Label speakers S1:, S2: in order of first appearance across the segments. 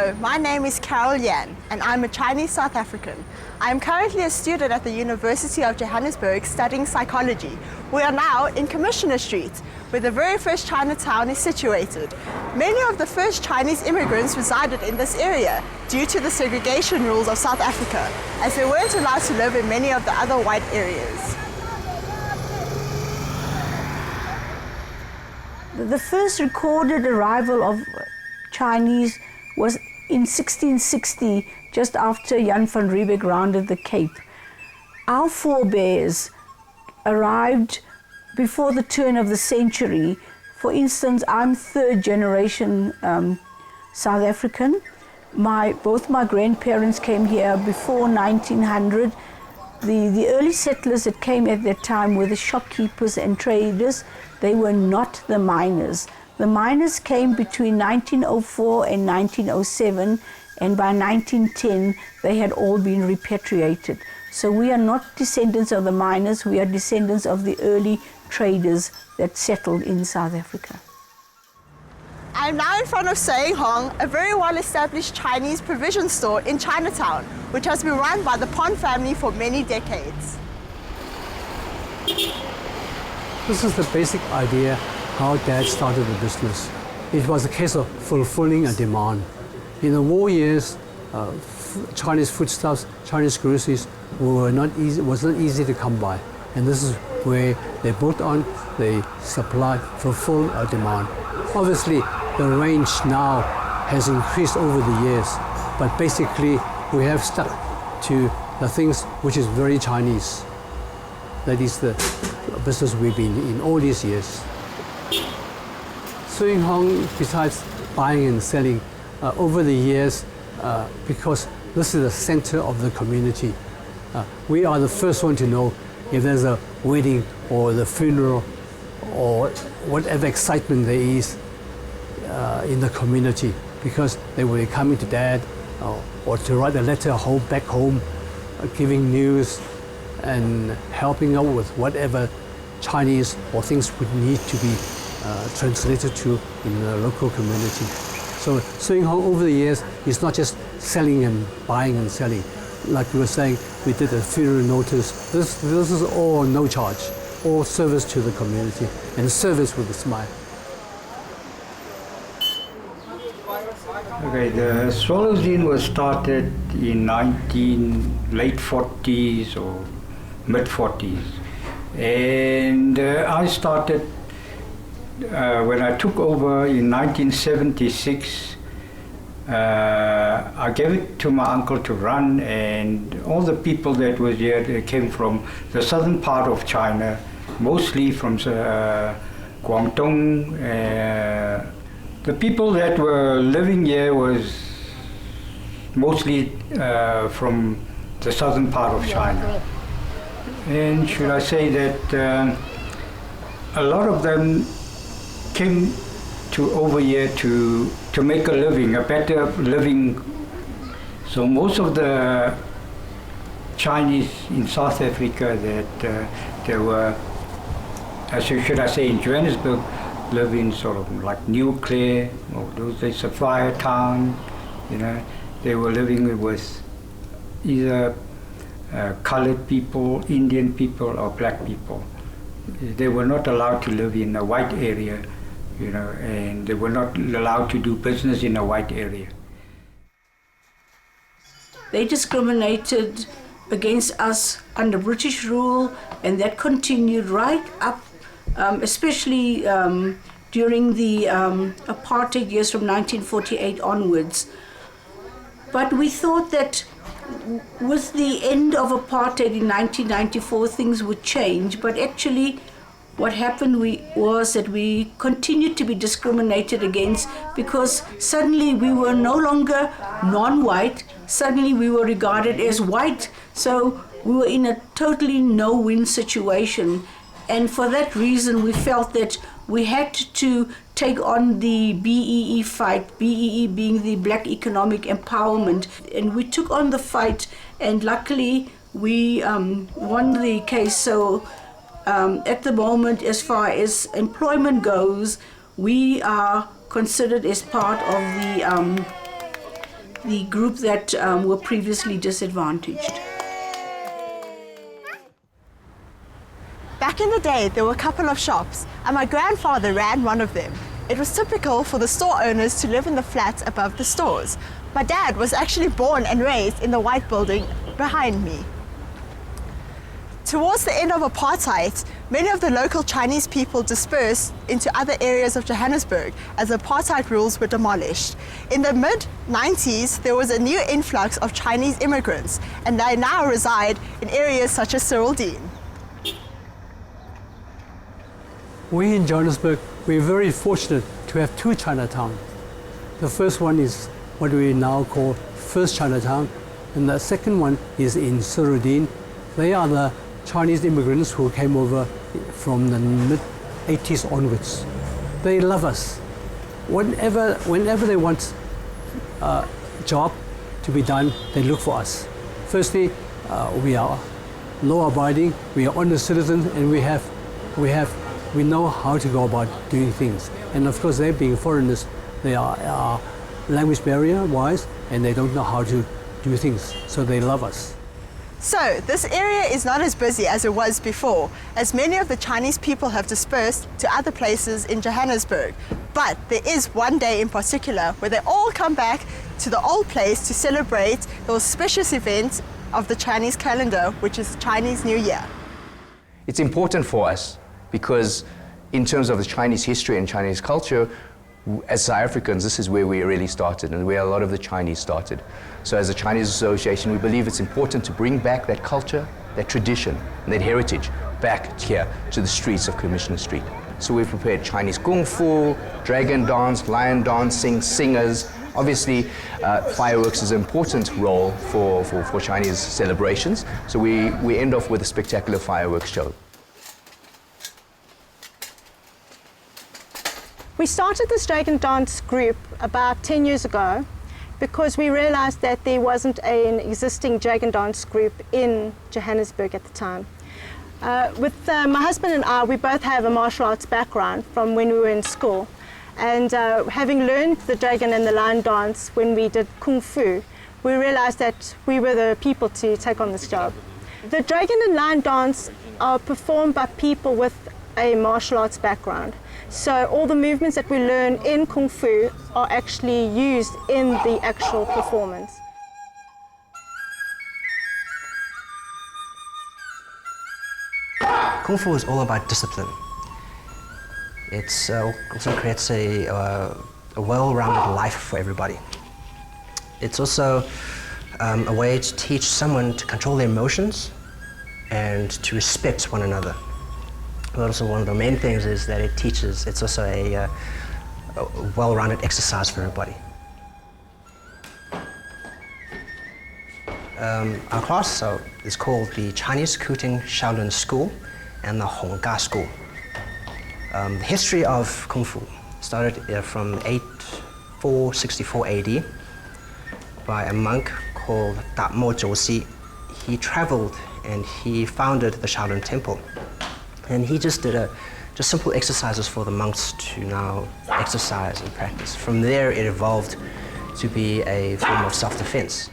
S1: Hello, my name is Carol Yan and I'm a Chinese South African. I am currently a student at the University of Johannesburg studying psychology. We are now in Commissioner Street, where the very first Chinatown is situated. Many of the first Chinese immigrants resided in this area due to the segregation rules of South Africa, as they weren't allowed to live in many of the other white areas.
S2: The first recorded arrival of Chinese was in 1660, just after Jan van Riebeeck rounded the Cape. Our forebears arrived before the turn of the century. For instance, I'm third generation South African. Both my grandparents came here before 1900. The early settlers that came at that time were the shopkeepers and traders. They were not the miners. The miners came between 1904 and 1907, and by 1910 they had all been repatriated. So we are not descendants of the miners, we are descendants of the early traders that settled in South Africa.
S1: I am now in front of Saying Hong, a very well-established Chinese provision store in Chinatown, which has been run by the Pon family for many decades.
S3: This is the basic idea how Dad started the business. It was a case of fulfilling a demand. In the war years, Chinese foodstuffs, Chinese groceries was not easy to come by. And this is where they brought on the supply, fulfill a demand. Obviously, the range now has increased over the years, but basically we have stuck to the things which is very Chinese. That is the business we've been in all these years. Saying Hong, besides buying and selling, over the years, because this is the center of the community, we are the first one to know if there's a wedding or the funeral or whatever excitement there is in the community, because they will be coming to Dad or to write a letter back home, giving news and helping out with whatever Chinese or things would need to be translated to in the local community. So Saying Hong over the years is not just selling and buying and selling. Like we were saying, we did a funeral notice. This is all no charge, all service to the community, and service with a smile.
S4: Okay, the Swallows Inn was started in late 40s or mid 40s, and I started when I took over in 1976. I gave it to my uncle to run, and all the people that was here, they came from the southern part of China, mostly from Guangdong. The people that were living here was mostly from the southern part of China. And should I say that a lot of them came over here to make a living, a better living. So most of the Chinese in South Africa that there were, should I say, in Johannesburg, live in sort of like Nuclear, or those days Sapphire Town, you know, they were living with either colored people, Indian people, or black people. They were not allowed to live in a white area, you know, and they were not allowed to do business in a white area.
S2: They discriminated against us under British rule, and that continued right up, especially during the apartheid years from 1948 onwards. But we thought that with the end of apartheid in 1994, things would change, but actually what happened was that we continued to be discriminated against, because suddenly we were no longer non-white, suddenly we were regarded as white. So we were in a totally no-win situation. And for that reason, we felt that we had to take on the BEE fight, BEE being the Black Economic Empowerment. And we took on the fight, and luckily we won the case. So at the moment, as far as employment goes, we are considered as part of the group that were previously disadvantaged.
S1: Back in the day, there were a couple of shops, and my grandfather ran one of them. It was typical for the store owners to live in the flats above the stores. My dad was actually born and raised in the white building behind me. Towards the end of apartheid, many of the local Chinese people dispersed into other areas of Johannesburg as apartheid rules were demolished. In the mid-90s, there was a new influx of Chinese immigrants, and they now reside in areas such as Cyrildene.
S3: We in Johannesburg, we're very fortunate to have two Chinatown. The first one is what we now call First Chinatown, and the second one is in Cyrildene. They are the Chinese immigrants who came over from the mid-80s onwards. They love us. Whenever they want a job to be done, they look for us. Firstly, we are law-abiding, we are honest citizens, and we know how to go about doing things. And of course, they being foreigners, they are language barrier-wise, and they don't know how to do things, so they love us.
S1: So, this area is not as busy as it was before, as many of the Chinese people have dispersed to other places in Johannesburg. But there is one day in particular where they all come back to the old place to celebrate the auspicious event of the Chinese calendar, which is Chinese New Year.
S5: It's important for us because in terms of the Chinese history and Chinese culture, as South Africans, this is where we really started and where a lot of the Chinese started. So as a Chinese association, we believe it's important to bring back that culture, that tradition, and that heritage back here to the streets of Commissioner Street. So we've prepared Chinese Kung Fu, dragon dance, lion dancing, singers. Obviously, fireworks is an important role for Chinese celebrations. So we end off with a spectacular fireworks show.
S6: We started this dragon dance group about 10 years ago because we realized that there wasn't an existing dragon dance group in Johannesburg at the time. With my husband and I, we both have a martial arts background from when we were in school. And having learned the dragon and the lion dance when we did Kung Fu, we realized that we were the people to take on this job. The dragon and lion dance are performed by people with a martial arts background. So all the movements that we learn in Kung Fu are actually used in the actual performance.
S7: Kung Fu is all about discipline. It also creates a well-rounded life for everybody. It's also a way to teach someone to control their emotions and to respect one another. But also one of the main things is that it's also a well-rounded exercise for everybody. Our class is called the Chinese Kuting Shaolin School and the Hongga School. The history of Kung Fu started from 464 AD by a monk called Mo Zhouxi. He traveled and he founded the Shaolin Temple. And he just did just simple exercises for the monks to now exercise and practice. From there, it evolved to be a form of self-defense.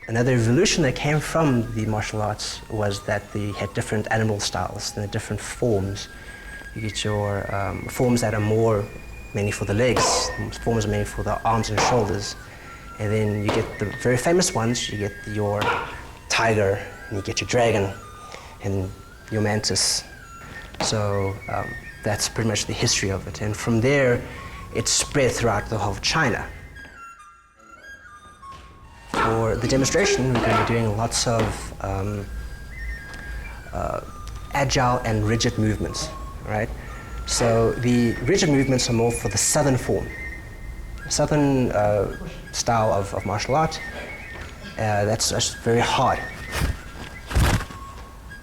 S7: Another evolution that came from the martial arts was that they had different animal styles and different forms. You get your forms that are more mainly for the legs, forms mainly for the arms and shoulders. And then you get the very famous ones. You get your tiger, and you get your dragon, and your mantis. So that's pretty much the history of it. And from there, it spread throughout the whole of China. For the demonstration, we're going to be doing lots of agile and rigid movements, right? So the rigid movements are more for the southern form. Southern style of martial art, that's just very hard.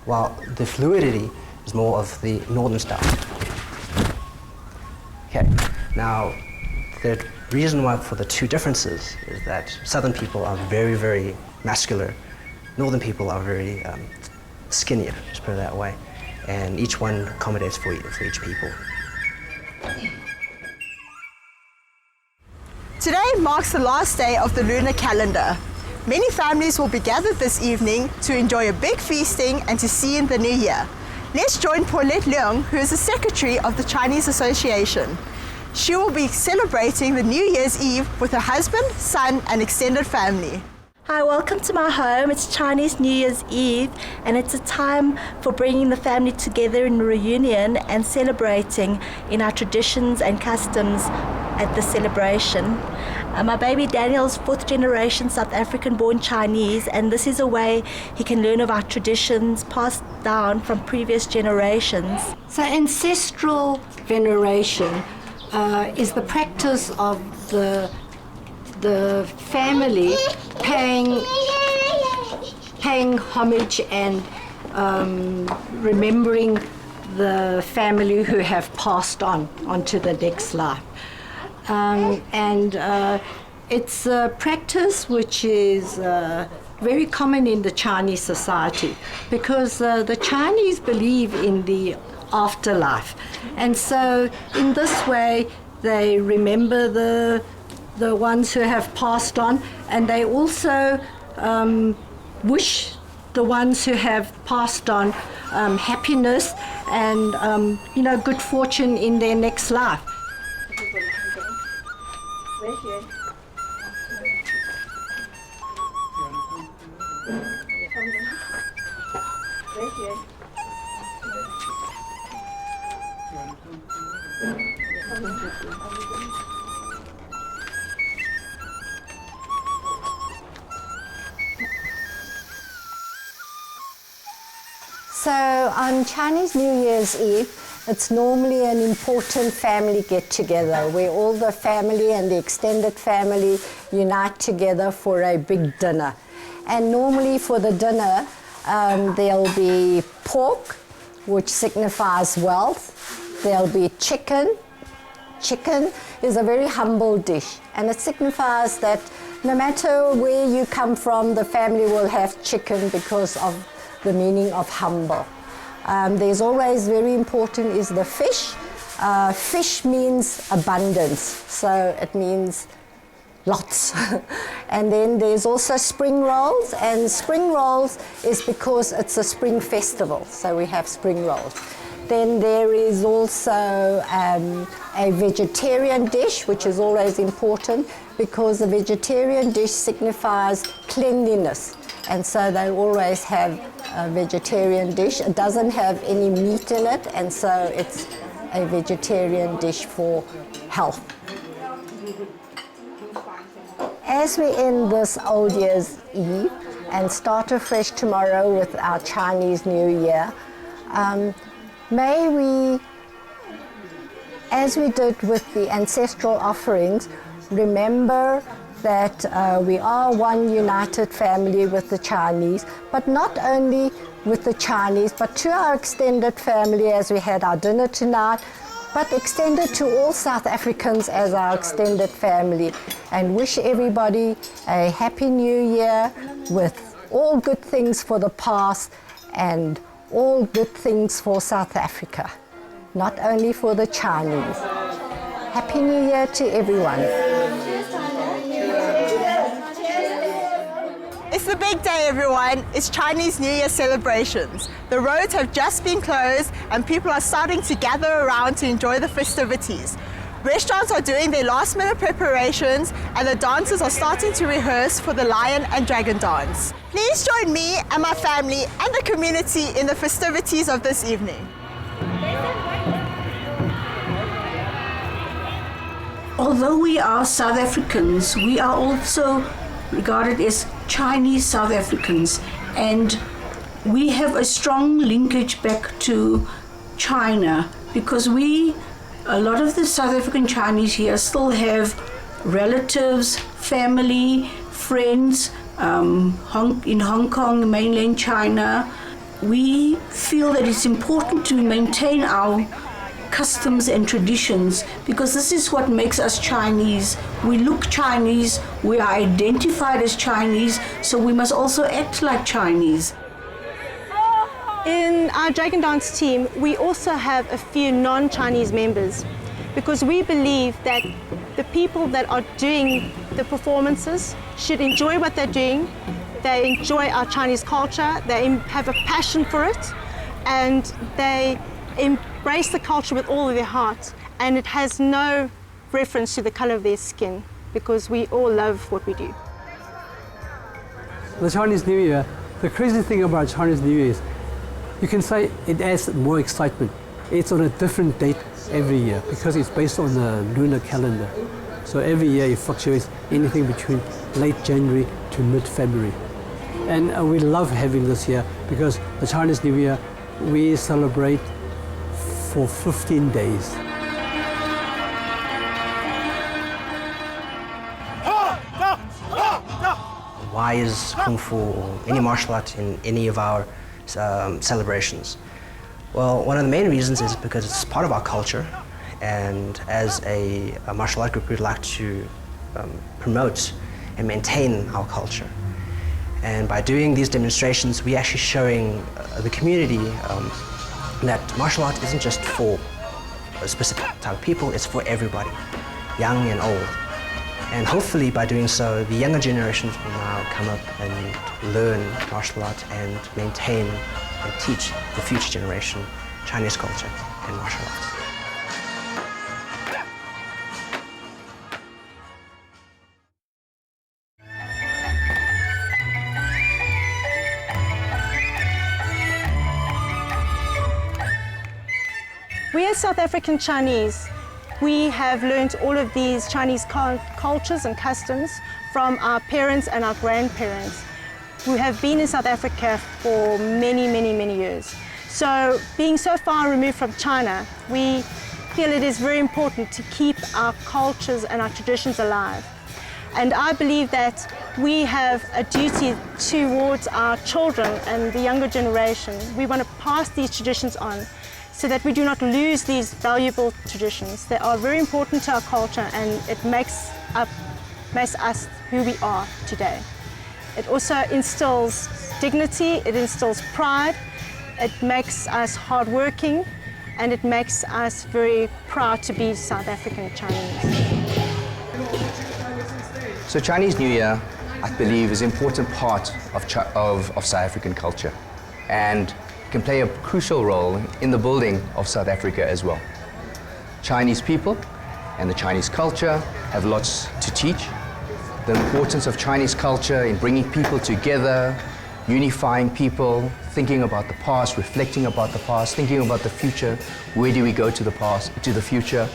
S7: While the fluidity is more of the northern style. Okay, now the reason why for the two differences is that southern people are very, very muscular. Northern people are very skinnier, just put it that way. And each one accommodates for each people.
S1: Today marks the last day of the lunar calendar. Many families will be gathered this evening to enjoy a big feasting and to see in the new year. Let's join Paulette Leung, who is the secretary of the Chinese Association. She will be celebrating the New Year's Eve with her husband, son, and extended family.
S8: Hi, welcome to my home. It's Chinese New Year's Eve, and it's a time for bringing the family together in reunion and celebrating in our traditions and customs at the celebration. My baby Daniel's 4th generation South African born Chinese, and this is a way he can learn of our traditions passed down from previous generations.
S2: So ancestral veneration is the practice of the family paying homage and remembering the family who have passed on to the next life. It's a practice which is very common in the Chinese society because the Chinese believe in the afterlife, and so in this way they remember the ones who have passed on, and they also wish the ones who have passed on happiness and good fortune in their next life.
S9: So on Chinese New Year's Eve, it's normally an important family get-together where all the family and the extended family unite together for a big dinner. And normally for the dinner, there'll be pork, which signifies wealth. There'll be chicken. Chicken is a very humble dish, and it signifies that no matter where you come from, the family will have chicken because of the meaning of humble. There's always very important is the fish. Fish means abundance, so it means lots. And then there's also spring rolls, and spring rolls is because it's a spring festival, so we have spring rolls. Then there is also a vegetarian dish, which is always important because the vegetarian dish signifies cleanliness, and so they always have a vegetarian dish. It doesn't have any meat in it, and so it's a vegetarian dish for health. As we end this Old Year's Eve and start afresh tomorrow with our Chinese New Year, may we, as we did with the ancestral offerings, remember that we are one united family with the Chinese, but not only with the Chinese, but to our extended family as we had our dinner tonight, but extended to all South Africans as our extended family, and wish everybody a happy new year with all good things for the past and all good things for South Africa, not only for the Chinese. Happy New Year to everyone.
S1: It's the big day, everyone. It's Chinese New Year celebrations. The roads have just been closed and people are starting to gather around to enjoy the festivities. Restaurants are doing their last-minute preparations and the dancers are starting to rehearse for the lion and dragon dance. Please join me and my family and the community in the festivities of this evening.
S2: Although we are South Africans, we are also regarded as Chinese South Africans, and we have a strong linkage back to China because a lot of the South African Chinese here still have relatives, family, friends in Hong Kong, mainland China. We feel that it's important to maintain our customs and traditions because this is what makes us Chinese. We look Chinese, we are identified as Chinese, so we must also act like Chinese.
S6: In our Dragon Dance team, we also have a few non-Chinese members. because we believe that the people that are doing the performances should enjoy what they're doing. They enjoy our Chinese culture, they have a passion for it, and they embrace the culture with all of their heart. And it has no reference to the color of their skin, because we all love what we do.
S3: The Chinese New Year, the crazy thing about Chinese New Year is, you can say it adds more excitement. It's on a different date every year because it's based on the lunar calendar. So every year it fluctuates anything between late January to mid-February. And we love having this year because the Chinese New Year, we celebrate for 15 days.
S7: Why is Kung Fu or any martial art in any of our celebrations? Well, one of the main reasons is because it's part of our culture, and as a martial art group, we'd like to promote and maintain our culture. And by doing these demonstrations, we're actually showing the community that martial art isn't just for a specific type of people, it's for everybody, young and old. And hopefully by doing so, the younger generations will now come up and learn martial art and maintain and teach the future generation Chinese culture and martial arts.
S6: We as South African Chinese, we have learned all of these Chinese cultures and customs from our parents and our grandparents who have been in South Africa for many, many, many years. So being so far removed from China, we feel it is very important to keep our cultures and our traditions alive. And I believe that we have a duty towards our children and the younger generation. We want to pass these traditions on so that we do not lose these valuable traditions. They are very important to our culture, and it makes us who we are today. It also instills dignity, it instills pride, it makes us hardworking, and it makes us very proud to be South African Chinese.
S5: So Chinese New Year, I believe, is an important part of South African culture, and can play a crucial role in the building of South Africa as well. Chinese people and the Chinese culture have lots to teach. The importance of Chinese culture in bringing people together, unifying people, thinking about the past, reflecting about the past, thinking about the future. Where do we go to the past, to the future?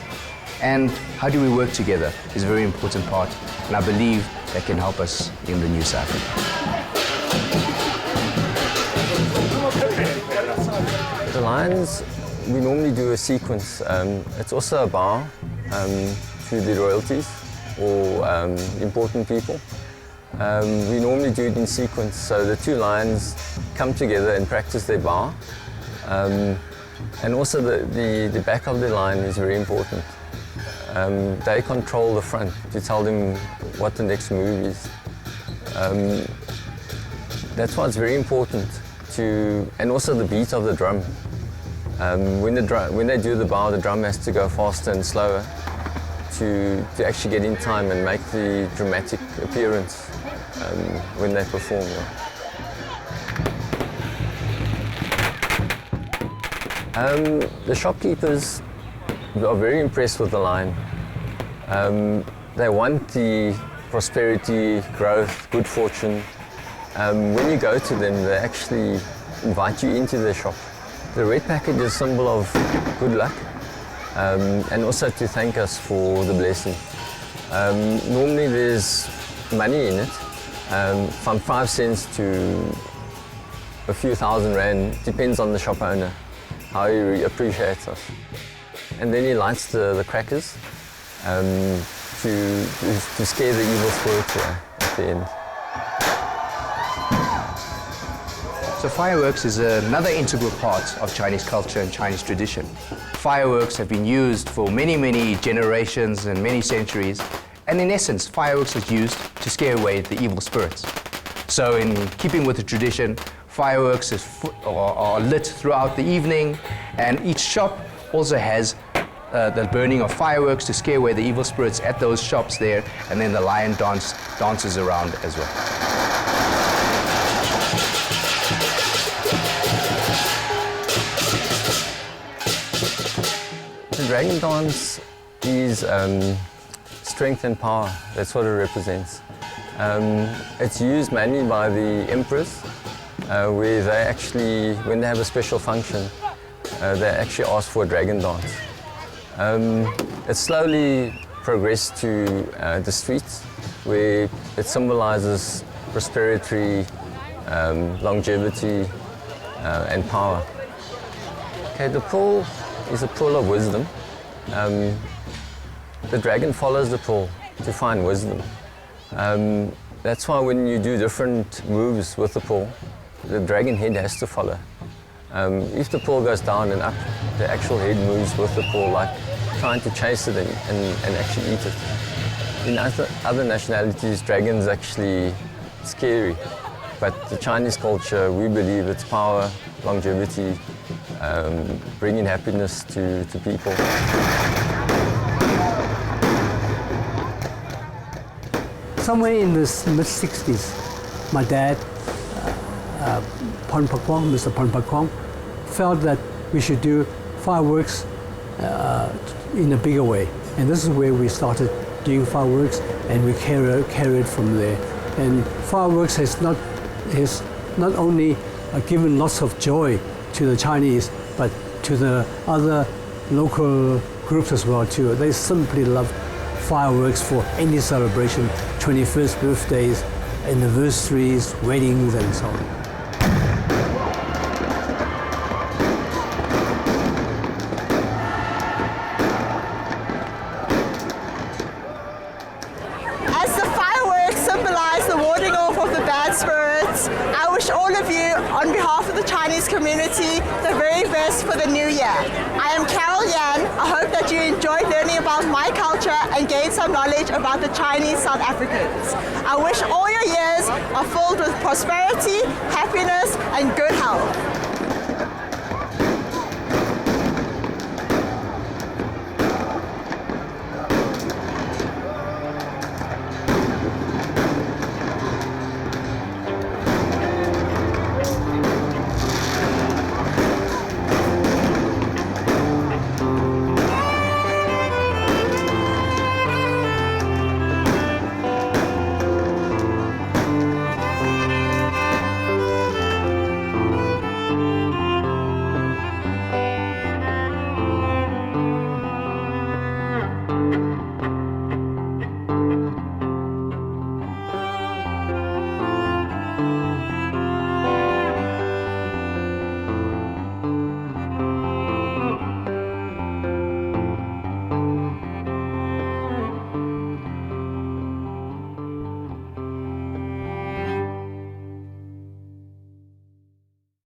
S5: And how do we work together is a very important part, and I believe that can help us in the new South Africa.
S10: The lines, we normally do a sequence. It's also a bow to the royalties or important people. We normally do it in sequence, so the two lines come together and practice their bow. And also the back of the line is very important. They control the front to tell them what the next move is. That's why it's very important and also the beat of the drum. When they do the bow, the drum has to go faster and slower to actually get in time and make the dramatic appearance when they perform. The shopkeepers are very impressed with the line. They want the prosperity, growth, good fortune. When you go to them, they actually invite you into their shop. The red package is a symbol of good luck and also to thank us for the blessing. Normally there's money in it, from 5 cents to a few thousand rand, depends on the shop owner, how he appreciates us. And then he lights the crackers to scare the evil spirits at the end.
S5: So fireworks is another integral part of Chinese culture and Chinese tradition. Fireworks have been used for many, many generations and many centuries. And in essence, fireworks is used to scare away the evil spirits. So in keeping with the tradition, fireworks are lit throughout the evening, and each shop also has the burning of fireworks to scare away the evil spirits at those shops there, and then the lion dances around as well.
S10: The dragon dance is strength and power. That's what it represents. It's used mainly by the emperors, where they actually, when they have a special function, they actually ask for a dragon dance. It slowly progressed to the streets, where it symbolizes prosperity, longevity, and power. Okay, the pool is a pool of wisdom. The dragon follows the pool to find wisdom. That's why when you do different moves with the pole, the dragon head has to follow. If the pole goes down and up, the actual head moves with the pole, like trying to chase it and actually eat it. In other nationalities, dragons are actually scary. But the Chinese culture, we believe it's power, longevity, bringing happiness to people.
S3: Somewhere in the mid-60s, my dad, Mr. Ponpakwong, felt that we should do fireworks in a bigger way. And this is where we started doing fireworks, and we carried from there. And fireworks has not only given lots of joy to the Chinese, but to the other local groups as well too. They simply love fireworks for any celebration, 21st birthdays, anniversaries, weddings, and so on.
S1: As the fireworks symbolize the warding off of the bad spirits, I wish all of you, on behalf of the Chinese community, the very best for the new year. I am Carol Yan. I hope that you enjoyed learning about my culture and gained some knowledge about the Chinese South Africans. I wish all your years are filled with prosperity, happiness, and good health.